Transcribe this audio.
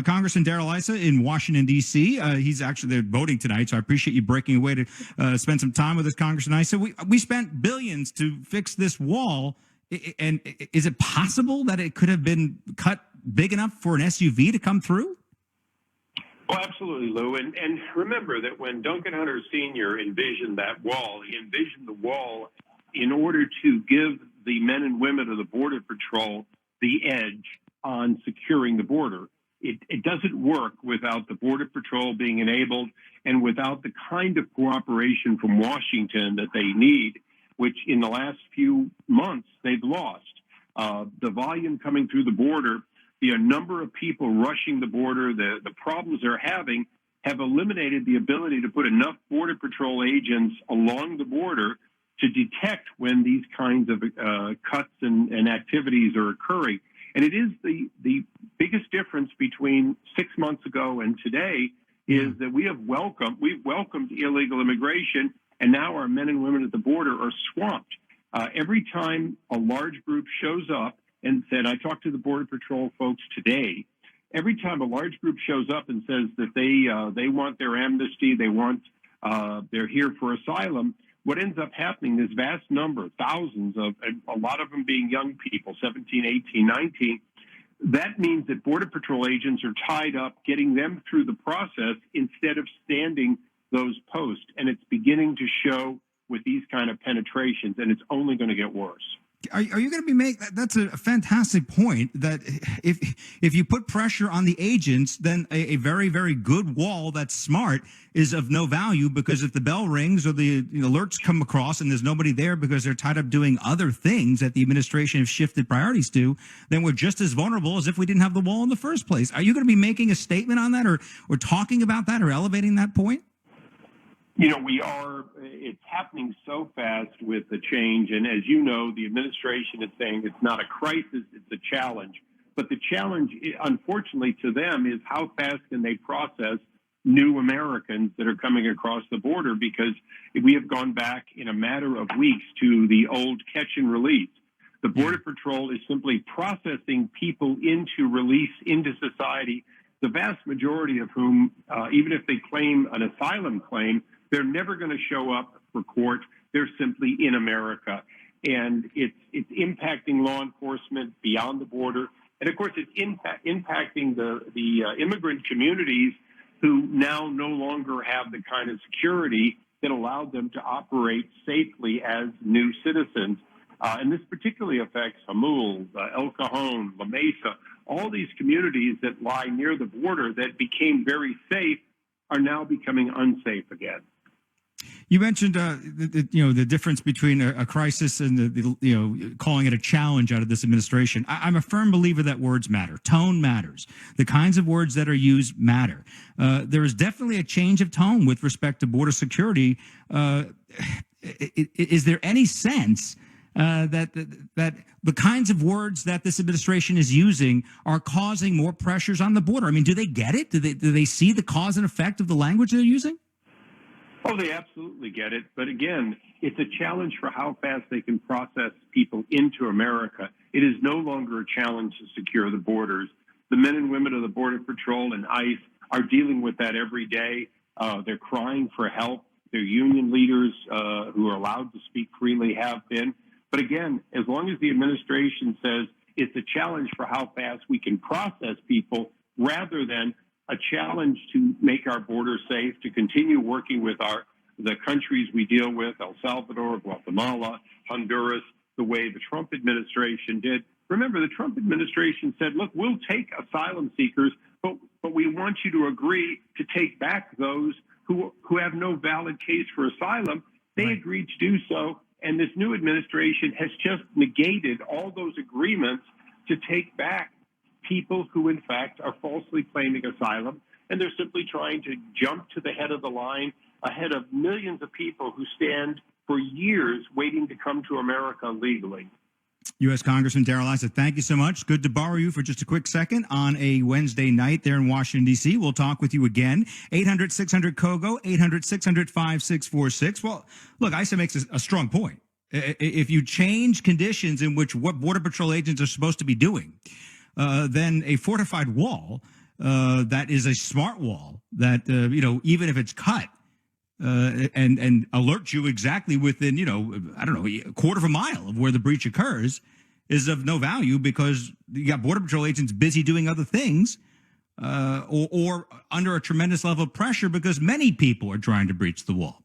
Congressman Darrell Issa in Washington, D.C. He's actually there voting tonight, so I appreciate you breaking away to spend some time with us, Congressman Issa. We spent billions to fix this wall, and is it possible that it could have been cut big enough for an SUV to come through? Oh, absolutely, Lou. And remember that when Duncan Hunter Sr. envisioned that wall, he envisioned the wall in order to give the men and women of the Border Patrol the edge on securing the border. It doesn't work without the Border Patrol being enabled and without the kind of cooperation from Washington that they need, which in the last few months they've lost. The volume coming through the border, the number of people rushing the border, the problems they're having have eliminated the ability to put enough Border Patrol agents along the border to detect when these kinds of cuts and activities are occurring. And it is the biggest difference between 6 months ago and today is that we've welcomed illegal immigration, and now our men and women at the border are swamped. Every time a large group shows up and said, I talked to the Border Patrol folks today, every time a large group shows up and says that they want their amnesty, they're here for asylum, what ends up happening, this vast number, thousands of, a lot of them being young people, 17, 18, 19, that means that Border Patrol agents are tied up getting them through the process instead of standing those posts. And it's beginning to show with these kind of penetrations, and it's only going to get worse. Are you going to be that's a fantastic point, that if you put pressure on the agents, then a very, very good wall that's smart is of no value, because if the bell rings or the alerts come across and there's nobody there because they're tied up doing other things that the administration have shifted priorities to, then we're just as vulnerable as if we didn't have the wall in the first place. Are you going to be making a statement on that, or talking about that, or elevating that point? We are. It's happening so fast with the change. And as you know, the administration is saying it's not a crisis, it's a challenge. But the challenge, unfortunately, to them is how fast can they process new Americans that are coming across the border, because we have gone back in a matter of weeks to the old catch and release. The Border Patrol is simply processing people into release into society, the vast majority of whom, even if they claim an asylum claim, they're never going to show up for court. They're simply in America. And it's impacting law enforcement beyond the border. And, of course, it's impacting the immigrant communities who now no longer have the kind of security that allowed them to operate safely as new citizens. And this particularly affects Hamul, El Cajon, La Mesa, all these communities that lie near the border that became very safe are now becoming unsafe again. You mentioned the difference between a crisis and the calling it a challenge out of this administration. I'm a firm believer that words matter. Tone matters. The kinds of words that are used matter. There is definitely a change of tone with respect to border security. Is there any sense that the kinds of words that this administration is using are causing more pressures on the border? I mean, do they get it? Do they see the cause and effect of the language they're using? Oh, they absolutely get it. But again, it's a challenge for how fast they can process people into America. It is no longer a challenge to secure the borders. The men and women of the Border Patrol and ICE are dealing with that every day. They're crying for help. Their union leaders who are allowed to speak freely have been. But again, as long as the administration says it's a challenge for how fast we can process people, rather than a challenge to make our border safe, to continue working with the countries we deal with, El Salvador, Guatemala, Honduras, the way the Trump administration did. Remember, the Trump administration said, look, we'll take asylum seekers, but we want you to agree to take back those who have no valid case for asylum. They agreed to do so, and this new administration has just negated all those agreements to take back people who, in fact, are falsely claiming asylum, and they're simply trying to jump to the head of the line ahead of millions of people who stand for years waiting to come to America legally. U.S. Congressman Darrell Issa, thank you so much. Good to borrow you for just a quick second on a Wednesday night there in Washington, D.C. We'll talk with you again. 800-600-KOGO, 800-600-5646. Well, look, Issa makes a strong point. If you change conditions in which what Border Patrol agents are supposed to be doing, then a fortified wall that is a smart wall that, even if it's cut, and alert you exactly within, I don't know, a quarter of a mile of where the breach occurs, is of no value because you got Border Patrol agents busy doing other things, or under a tremendous level of pressure because many people are trying to breach the wall.